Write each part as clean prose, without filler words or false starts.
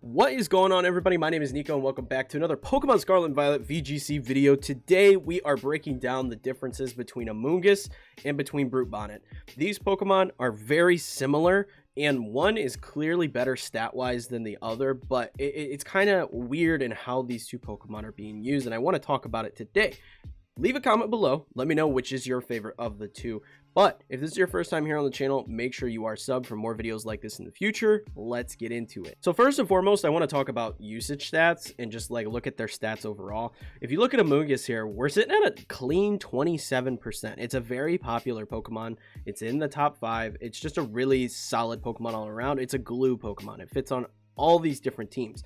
What is going on, everybody? My name is Kneeckoh and welcome back to another Pokemon Scarlet and Violet VGC video. Today we are breaking down the differences between Amoonguss and between Brute Bonnet. These Pokemon are very similar and one is clearly better stat-wise than the other, but it's kind of weird in how these two Pokemon are being used, and I want to talk about it today. Leave a comment below, let me know which is your favorite of the two. But if this is your first time here on the channel, make sure you are subbed for more videos like this in the future. Let's get into it. So first and foremost, I want to talk about usage stats and just like look at their stats overall. If you look at Amoonguss here, we're sitting at a clean 27%. It's a very popular Pokemon. It's in the top 5. It's just a really solid Pokemon all around. It's a glue Pokemon. It fits on all these different teams.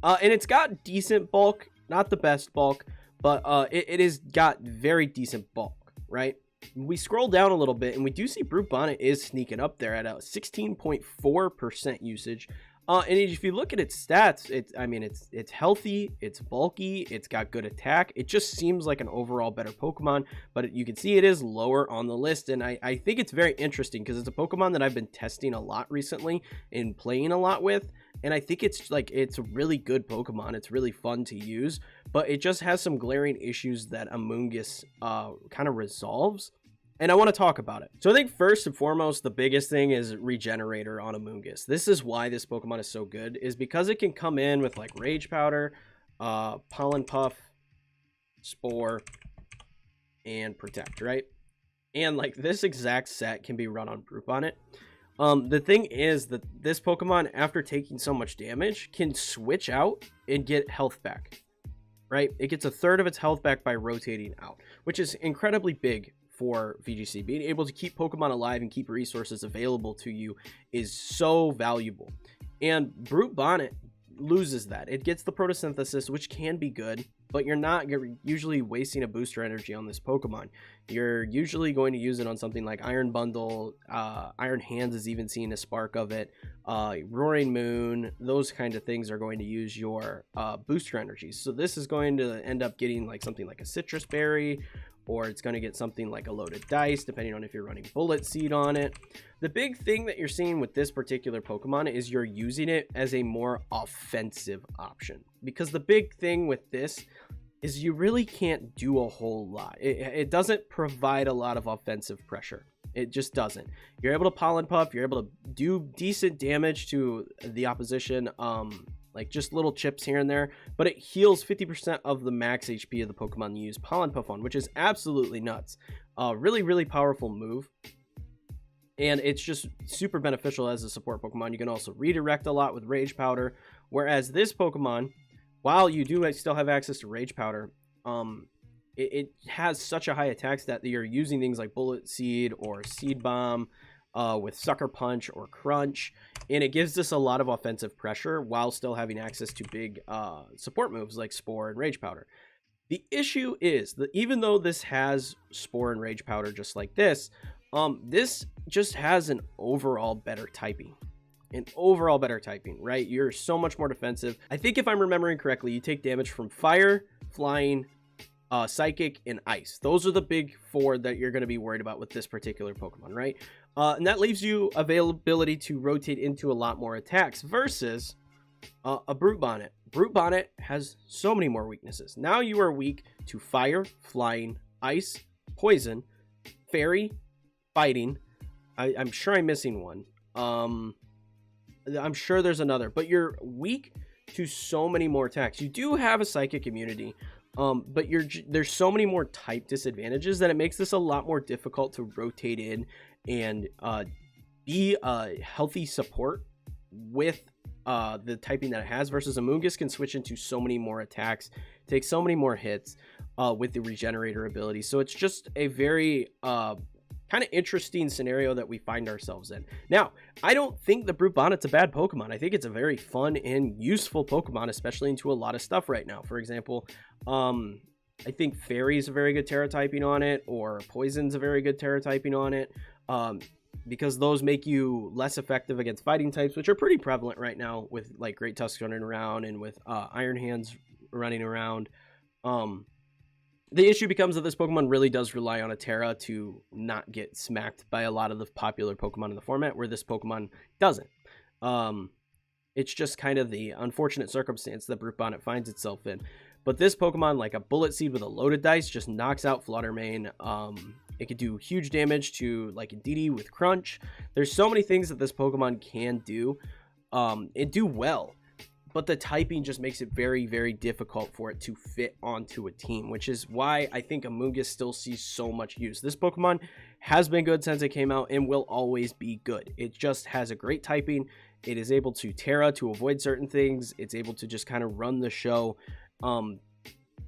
And it's got decent bulk, not the best bulk, but it has got very decent bulk, right? We scroll down a little bit and we do see Brute Bonnet is sneaking up there at a 16.4% usage. And if you look at its stats, it's healthy, it's bulky, it's got good attack. It just seems like an overall better Pokemon, but you can see it is lower on the list. And I think it's very interesting because it's a Pokemon that I've been testing a lot recently and playing a lot with. And I think it's a really good Pokemon. It's really fun to use, but it just has some glaring issues that Amoonguss kind of resolves. And I want to talk about it. So I think first and foremost, the biggest thing is Regenerator on Amoonguss. This is why this Pokemon is so good, is because it can come in with like Rage Powder, Pollen Puff, Spore, and Protect, right? And like this exact set can be run on Brute Bonnet. The thing is that this Pokemon, after taking so much damage, can switch out and get health back, right? It gets a third of its health back by rotating out, which is incredibly big for VGC. Being able to keep Pokemon alive and keep resources available to you is so valuable. And Brute Bonnet loses that. It gets the photosynthesis, which can be good, but you're usually wasting a booster energy on this Pokemon. You're usually going to use it on something like Iron Bundle, Iron Hands is even seeing a spark of it, Roaring Moon, those kind of things are going to use your booster energies. So this is going to end up getting like something like a Citrus Berry, or it's going to get something like a Loaded Dice, depending on if you're running Bullet Seed on it. The big thing that you're seeing with this particular Pokemon is you're using it as a more offensive option. Because the big thing with this is you really can't do a whole lot. It doesn't provide a lot of offensive pressure. It just doesn't. You're able to Pollen Puff, you're able to do decent damage to the opposition, like just little chips here and there, but it heals 50% of the max HP of the Pokemon you use Pollen Puff on, which is absolutely nuts. Really powerful move, and it's just super beneficial as a support Pokemon. You can also redirect a lot with Rage Powder, whereas this Pokemon, while you do still have access to Rage Powder, it has such a high attack stat that you're using things like Bullet Seed or Seed Bomb with Sucker Punch or Crunch, and it gives us a lot of offensive pressure while still having access to big support moves like Spore and Rage Powder. The issue is that even though this has Spore and Rage Powder just like this just has an overall better typing. Right? You're so much more defensive. I think if I'm remembering correctly, you take damage from Fire, Flying, Psychic, and Ice. Those are the big 4 that you're going to be worried about with this particular Pokemon, right? And that leaves you availability to rotate into a lot more attacks versus a Brute Bonnet. Brute Bonnet has so many more weaknesses. Now you are weak to Fire, Flying, Ice, Poison, Fairy, Fighting. I'm sure I'm missing one. I'm sure there's another, but you're weak to so many more attacks. You do have a Psychic immunity, but there's so many more type disadvantages that it makes this a lot more difficult to rotate in and be a healthy support with the typing that it has, versus Amoonguss can switch into so many more attacks, take so many more hits with the Regenerator ability. So it's just a very kind of interesting scenario that we find ourselves in. Now, I don't think the Brute Bonnet's a bad Pokemon. I think it's a very fun and useful Pokemon, especially into a lot of stuff right now. For example, I think Fairy's a very good Terra typing on it, or Poison's a very good Terra typing on it, because those make you less effective against fighting types, which are pretty prevalent right now with like Great Tusks running around and with Iron Hands running around. The issue becomes that this Pokemon really does rely on a Terra to not get smacked by a lot of the popular Pokemon in the format, where this Pokemon doesn't. It's just kind of the unfortunate circumstance that Brute Bonnet finds itself in. But this Pokemon, like a Bullet Seed with a loaded dice, just knocks out Fluttermane. It could do huge damage to like Indeedee with Crunch. There's so many things that this Pokemon can do and do well. But the typing just makes it very, very difficult for it to fit onto a team, which is why I think Amoonguss still sees so much use. This Pokemon has been good since it came out and will always be good. It just has a great typing. It is able to Terra to avoid certain things. It's able to just kind of run the show.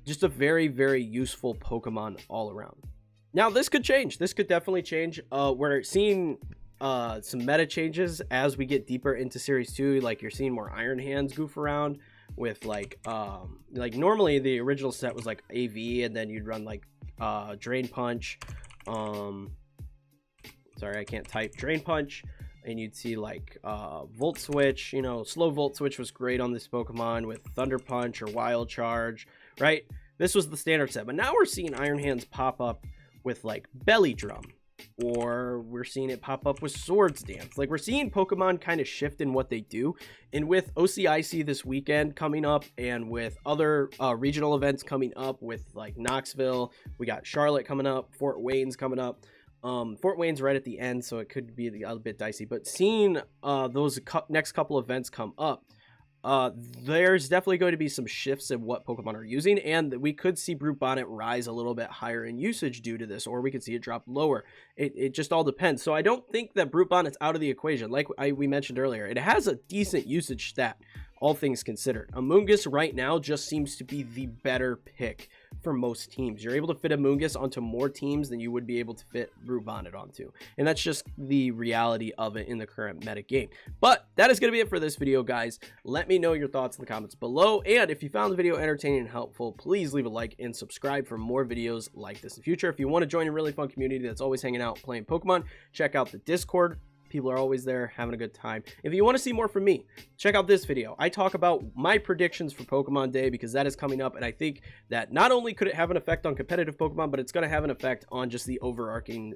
Just a very, very useful Pokemon all around. Now, this could change. This could definitely change. We're seeing some meta changes as we get deeper into Series 2. Like, you're seeing more Iron Hands goof around with, like normally the original set was, like, AV, and then you'd run, like, Drain Punch. Sorry, I can't type. Drain Punch. And you'd see, like, Volt Switch. You know, slow Volt Switch was great on this Pokemon with Thunder Punch or Wild Charge, right? This was the standard set. But now we're seeing Iron Hands pop up with, like, Belly Drum. Or we're seeing it pop up with Swords Dance. Like, we're seeing Pokemon kind of shift in what they do. And with OCIC this weekend coming up, and with other regional events coming up with, like, Knoxville, we got Charlotte coming up, Fort Wayne's coming up. Fort Wayne's right at the end, so it could be a bit dicey. But seeing those next couple events come up, there's definitely going to be some shifts in what Pokemon are using, and we could see Brute Bonnet rise a little bit higher in usage due to this, or we could see it drop lower. It just all depends. So I don't think that Brute Bonnet's out of the equation. Like we mentioned earlier, it has a decent usage stat, all things considered. Amoonguss right now just seems to be the better pick for most teams. You're able to fit Amoonguss onto more teams than you would be able to fit Brute Bonnet onto. And that's just the reality of it in the current meta game. But that is going to be it for this video, guys. Let me know your thoughts in the comments below. And if you found the video entertaining and helpful, please leave a like and subscribe for more videos like this in the future. If you want to join a really fun community that's always hanging out playing Pokemon, check out the Discord. People are always there having a good time. If you want to see more from me, check out this video. I talk about my predictions for Pokemon Day because that is coming up, and I think that not only could it have an effect on competitive Pokemon, but it's going to have an effect on just the overarching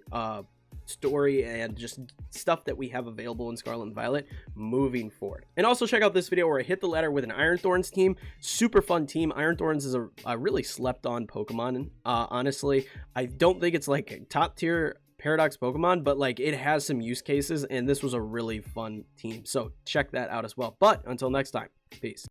story and just stuff that we have available in Scarlet and Violet moving forward. And also check out this video where I hit the ladder with an Iron Thorns team. Super fun team. Iron Thorns is a really slept on Pokemon. Honestly, I don't think it's like a top tier Paradox Pokemon, but like it has some use cases, and this was a really fun team, so check that out as well. But until next time, peace.